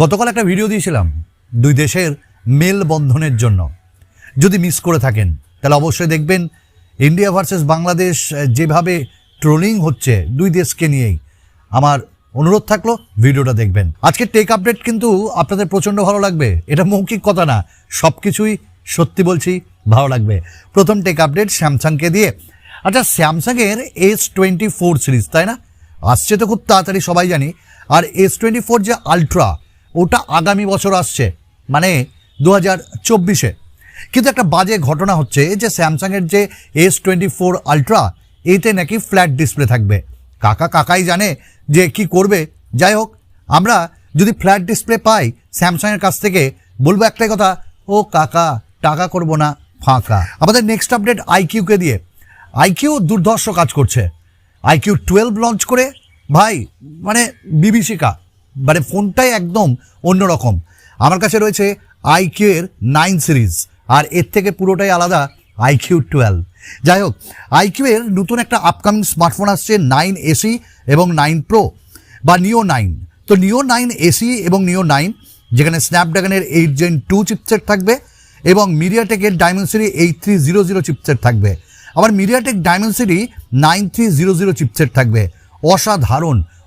গতকাল একটা ভিডিও দিয়েছিলাম দুই দেশের মেল বন্ধনের জন্য। যদি মিস করে থাকেন তাহলে অবশ্যই দেখবেন। ইন্ডিয়া ভার্সেস বাংলাদেশ যেভাবে ট্রোলিং হচ্ছে দুই দেশকে নিয়েই, আমার অনুরোধ থাকলো ভিডিওটা দেখবেন। আজকে টেক আপডেট কিন্তু আপনাদের প্রচণ্ড ভালো লাগবে, এটা মৌখিক কথা না, সব কিছুই সত্যি বলছি, ভালো লাগবে। প্রথম টেক আপডেট স্যামসাংকে দিয়ে। আচ্ছা, স্যামসাংয়ের S24 সিরিজ, তাই না? আসছে তো খুব তাড়াতাড়ি, সবাই জানি। আর S24 যে আলট্রা, ওটা আগামী বছর আসছে, মানে 2024-এ। কিন্তু একটা বাজে ঘটনা হচ্ছে যে স্যামসাংয়ের যে S24 আলট্রা, এতে নাকি ফ্ল্যাট ডিসপ্লে থাকবে। কাকাই জানে যে কি করবে। যাই হোক, আমরা যদি ফ্ল্যাট ডিসপ্লে পাই স্যামসাংয়ের কাছ থেকে, বলবো একটাই কথা, ও কাকা টাকা করবো না, ফাঁকা। আমাদের নেক্সট আপডেট আইকিউকে দিয়ে। আইকিউ দুর্ধর্ষ কাজ করছে। আইকিউ 12 লঞ্চ করে ভাই মানে বিভীষিকা, মানে ফোনটাই একদম অন্যরকম। আমার কাছে রয়েছে আইকিউ এর 9 সিরিজ, আর এর থেকে পুরোটাই আলাদা আইকিউ 12। যাই হোক, আইকিউ এর নতুন একটা আপকামিং স্মার্টফোন আসছে 9 এসি এবং 9 প্রো বা নিও 9। তো নিও 9 এসি এবং নিও 9, যেখানে স্ন্যাপড্রাগনের 8 Gen 2 চিপসেট থাকবে এবং মিডিয়াটেকের ডায়মেনসিটি 8300 চিপসেট থাকবে। আবার মিডিয়াটেক ডায়মেনসিটি 9300 চিপসেট থাকবে।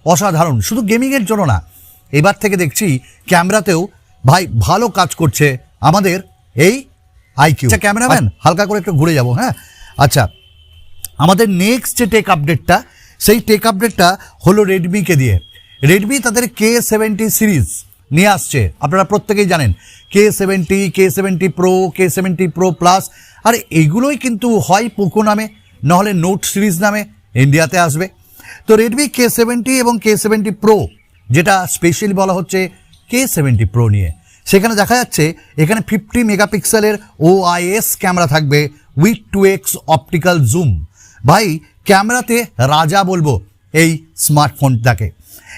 অসাধারণ, শুধু গেমিংয়ের জন্য না, এবার থেকে দেখছি ক্যামেরাতেও ভাই ভালো কাজ করছে আমাদের এই আইকিউ। আচ্ছা ক্যামেরাম্যান, হালকা করে একটু ঘুরে যাব। হ্যাঁ, আচ্ছা, আমাদের নেক্সট যে টেক আপডেটটা, সেই টেক আপডেটটা হলো রেডমিকে দিয়ে। রেডমি তাদের K70 সিরিজ নিয়ে আসছে, আপনারা প্রত্যেকেই জানেন। K70, K70 pro, K70 pro plus, আর এগুলোই কিন্তু হয় পোকো নামে, নাহলে নোট সিরিজ নামে ইন্ডিয়াতে আসবে। তো রেডমি K70 এবং K70 প্রো, যেটা স্পেশালি বলা হচ্ছে K70 প্রো নিয়ে, সেখানে দেখা যাচ্ছে এখানে 50 মেগাপিক্সেলের OIS ক্যামেরা থাকবে উইথ 2x অপটিক্যাল জুম। ভাই ক্যামেরাতে রাজা বলবো এই স্মার্টফোনটাকে,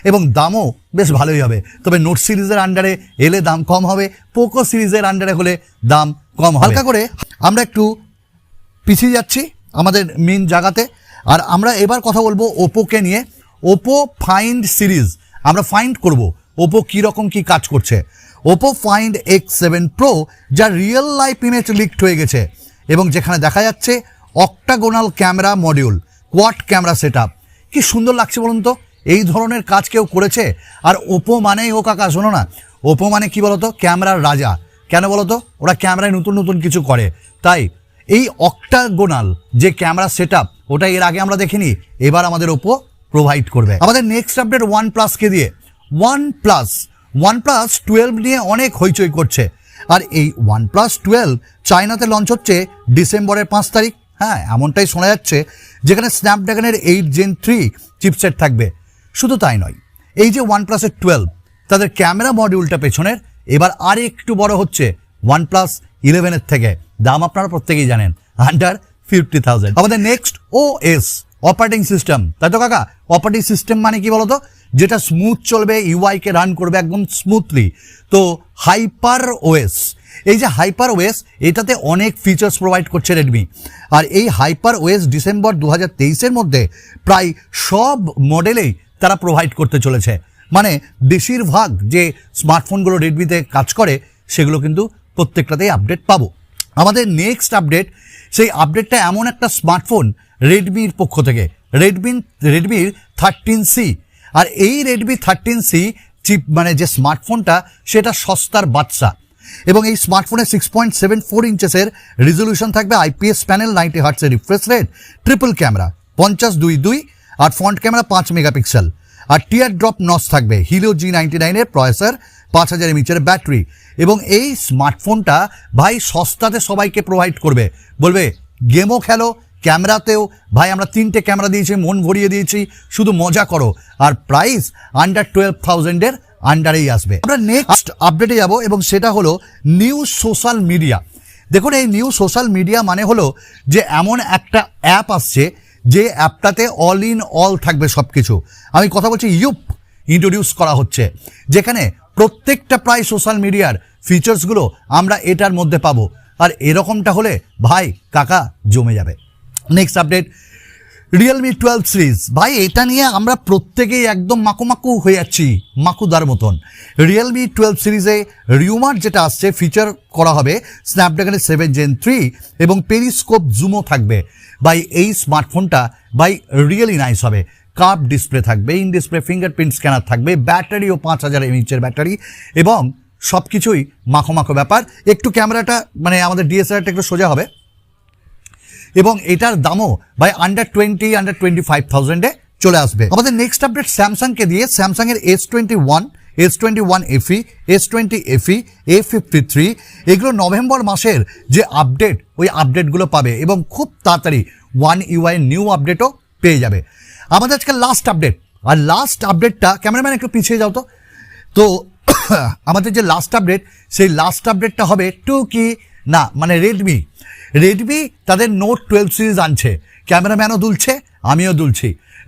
এবং দামও বেশ ভালোই হবে। তবে নোট সিরিজের আন্ডারে এলে দাম কম হবে, পোকো সিরিজের আন্ডারে হলে দাম কম হবে। হালকা করে আমরা একটু পিছিয়ে যাচ্ছি আমাদের মেন জায়গাতে, আর আমরা এবার কথা বলবো ওপোকে নিয়ে। ওপো ফাইন্ড সিরিজ আমরা ফাইন্ড করব ওপো কীরকম কী কাজ করছে। ওপো ফাইন্ড X7 প্রো, যা রিয়েল লাইফ ইমেজ লিকড হয়ে গেছে, এবং যেখানে দেখা যাচ্ছে octagonal camera module, quad camera setup. কি সুন্দর লাগছে বলুন তো, এই ধরনের কাজ কেউ করেছে? আর ওপো মানেই, ও কাকা শোনো না, ওপো মানে কি বলতো, ক্যামেরার রাজা। কেন বলতো, ওরা ক্যামেরায় নতুন কিছু করে, তাই এই অক্টাগোনাল যে ক্যামেরা সেটআপ, ওটা এর আগে আমরা দেখিনি, এবার আমাদের ওপো প্রোভাইড করবে। আমাদের নেক্সট আপডেট OnePlus-কে দিয়ে। OnePlus 12 নিয়ে অনেক হইচই করছে, আর এই OnePlus 12 চায়নাতে লঞ্চ হচ্ছে ডিসেম্বরের 5 তারিখ। হ্যাঁ, এমনটাই শোনা যাচ্ছে, যেখানে স্ন্যাপড্রাগনের 8 Gen 3 চিপসেট থাকবে। শুধু তাই নয়, এই যে OnePlus-এর 12, তাদের ক্যামেরা মডিউলটা পেছনের এবার আর একটু বড় হচ্ছে OnePlus 11-এর থেকে। দাম আপনারা প্রত্যেকেই জানেন, আন্ডার 50,000। আমাদের নেক্সট OS, অপারেটিং সিস্টেম, তাই তো কাকা? অপারেটিং সিস্টেম মানে কি বলতো, যেটা স্মুথ চলবে, ইউআইকে রান করবে একদম স্মুথলি। তো হাইপার ওএস, এই যে হাইপার ওএস, এটাতে অনেক ফিচার্স প্রোভাইড করছে রেডমি। আর এই হাইপার ওএস ডিসেম্বর 2023-এর মধ্যে প্রায় সব মডেলেই তারা প্রোভাইড করতে চলেছে। মানে বেশিরভাগ যে স্মার্টফোনগুলো রেডমিতে কাজ করে, সেগুলো কিন্তু প্রত্যেকটাতেই আপডেট পাবো। আমাদের নেক্সট আপডেট, সেই আপডেটটা এমন একটা স্মার্টফোন রেডমির পক্ষ থেকে, রেডমির 13C। আর এই রেডমি 13C চিপ মানে যে স্মার্টফোনটা, সেটা সস্তার বাদশা। এবং এই স্মার্টফোনে 6.74 ইঞ্চেসের রেজলিউশন থাকবে, IPS প্যানেল, 90 হার্টসের রিফ্রেশ রেট, ট্রিপল ক্যামেরা 50-2.2, আর ফ্রন্ট ক্যামেরা 5 মেগাপিক্সেল, আর টিয়ার ড্রপ নচ থাকবে, হিলিও G99-এর প্রসেসর, 5000 mAh ব্যাটারি। এবং এই স্মার্টফোনটা ভাই সস্তাতে সবাইকে প্রোভাইড করবে, বলবে গেমও খেলো, ক্যামেরাতেও ভাই আমরা 3টে ক্যামেরা দিয়েছি, মন ভরিয়ে দিয়েছি, শুধু মজা করো। আর প্রাইস আন্ডার 12,000-এর আন্ডারেই আসবে। আমরা নেক্সট আপডেটে যাব, এবং সেটা হলো নিউ সোশ্যাল মিডিয়া। দেখুন, এই নিউ সোশ্যাল মিডিয়া মানে হলো যে এমন একটা অ্যাপ আসছে, যে অ্যাপটাতে অল ইন অল থাকবে সব কিছু। আমি কথা বলছি ইউপ ইন্ট্রোডিউস করা হচ্ছে, যেখানে প্রত্যেকটা প্রায় সোশ্যাল মিডিয়ার ফিচার্সগুলো আমরা এটার মধ্যে পাবো। আর এরকমটা হলে ভাই কাকা জমে যাবে। নেক্সট আপডেট, রিয়েলমি 12 সিরিজ ভাই, এটা নিয়ে আমরা প্রত্যেকেই একদম মাকু হয়ে যাচ্ছি, মাকুদার মতন। রিয়েলমি 12 সিরিজে রিউমার যেটা আসছে, ফিচার করা হবে স্ন্যাপড্রাগনের 7 Gen 3 এবং পেরিস্কোপ জুমও থাকবে। ভাই এই স্মার্টফোনটা ভাই রিয়েলি নাইস হবে। কার্ভ ডিসপ্লে থাকবে, ইন ডিসপ্লে ফিঙ্গারপ্রিন্ট স্ক্যানার থাকবে, ব্যাটারিও 5000 mAh ব্যাটারি এবং সব কিছুই মাখো ব্যাপার। একটু ক্যামেরাটা মানে আমাদের ডিএসএলআরটা একটু সোজা হবে এবং এটার দামও ভাই আন্ডার 25,000-এ চলে আসবে। আমাদের নেক্সট আপডেট স্যামসাংকে দিয়ে, স্যামসাংয়ের S21, S21 FE, S20 FE, A53 এগুলো নভেম্বর মাসের যে আপডেট, ওই আপডেটগুলো পাবে এবং খুব তাড়াতাড়ি One UI নিউ আপডেটও পেয়ে যাবে। আমাদের আজকে লাস্ট আপডেট, আর লাস্ট আপডেটটা ক্যামেরাম্যান একটু পিছিয়ে যাও তো আমাদের যে লাস্ট আপডেট, সেই লাস্ট আপডেটটা হবে কি না মানে রেডমি তাদের নোট 12 সিরিজ আনছে। ক্যামেরাম্যানও দুলছে, আমিও দুলছি।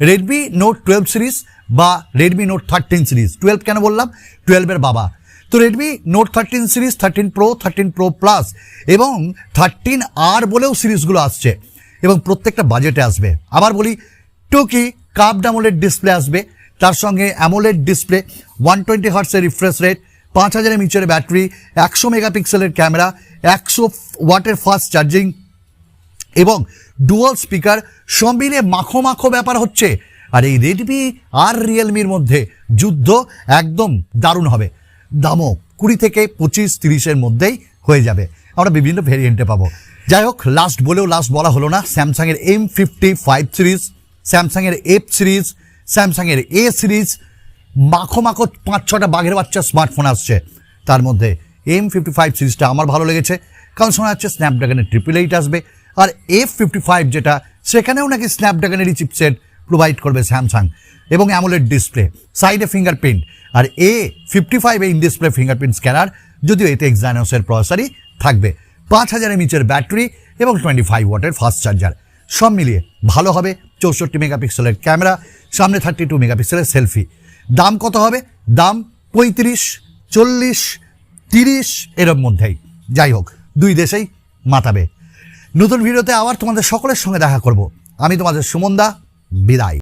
রেডমি নোট 12 সিরিজ বা রেডমি নোট 13 সিরিজ, 12 কেন বললাম, 12-এর বাবা। তো Redmi note 13 series, 13 pro, 13 pro plus এবং 13R বলেও সিরিজগুলো আসছে এবং প্রত্যেকটা বাজেটে আসবে। আবার বলি কি কার্ভড অ্যামোলেড ডিসপ্লে আসবে, তার সঙ্গে অ্যামোলেড ডিসপ্লে, 120 হার্টসের রিফ্রেশ রেট, 5000 mAh ব্যাটারি, 100 মেগাপিক্সেলের ক্যামেরা, 100 ওয়াটের ফাস্ট চার্জিং এবং ডুয়াল স্পিকার, সব মিলিয়ে মাখো ব্যাপার হচ্ছে। আর এই রেডমি আর রিয়েলমির মধ্যে যুদ্ধ একদম দারুণ হবে। দামও 20 থেকে 25-30-এর মধ্যেই হয়ে যাবে। আমরা বিভিন্ন ভেরিয়েন্টে পাবো। যাই হোক, লাস্ট বলেও লাস্ট বলা হলো না, স্যামসাংয়ের M55 সিরিজ, স্যামসাংয়ের F সিরিজ, স্যামসাংয়ের A সিরিজ, মাখো 5-6টা বাঘের বাচ্চা স্মার্টফোন আসছে। তার মধ্যে M55 সিরিজটা আমার ভালো লেগেছে, কারণ শোনা যাচ্ছে স্ন্যাপড্রাগনের 888 আসবে। আর F55 যেটা, সেখানেও নাকি স্ন্যাপড্রাগনেরই চিপসেট প্রোভাইড করবে স্যামসাং এবং অ্যামোলেড ডিসপ্লে, সাইডে ফিঙ্গারপ্রিন্ট। আর A55 in display fingerprint scanner, যদিও এতে এক্সাইনোসের প্রসেসরই থাকবে, 5000 mAh ব্যাটারি এবং 25 ওয়াটের ফাস্ট চার্জার। সব মিলিয়ে ভালো হবে। 64 মেগাপিক্সেলের ক্যামেরা, সামনে 32 মেগাপিক্সেলের সেলফি। দাম কত হবে? দাম 35, 40, 30 এর মধ্যেই। যাই হোক, দুই দেশেই মাতাবে। নতুন ভিডিওতে আবার তোমাদের সকলের সঙ্গে দেখা করব। আমি তোমাদের সুমন দা, বিদায়।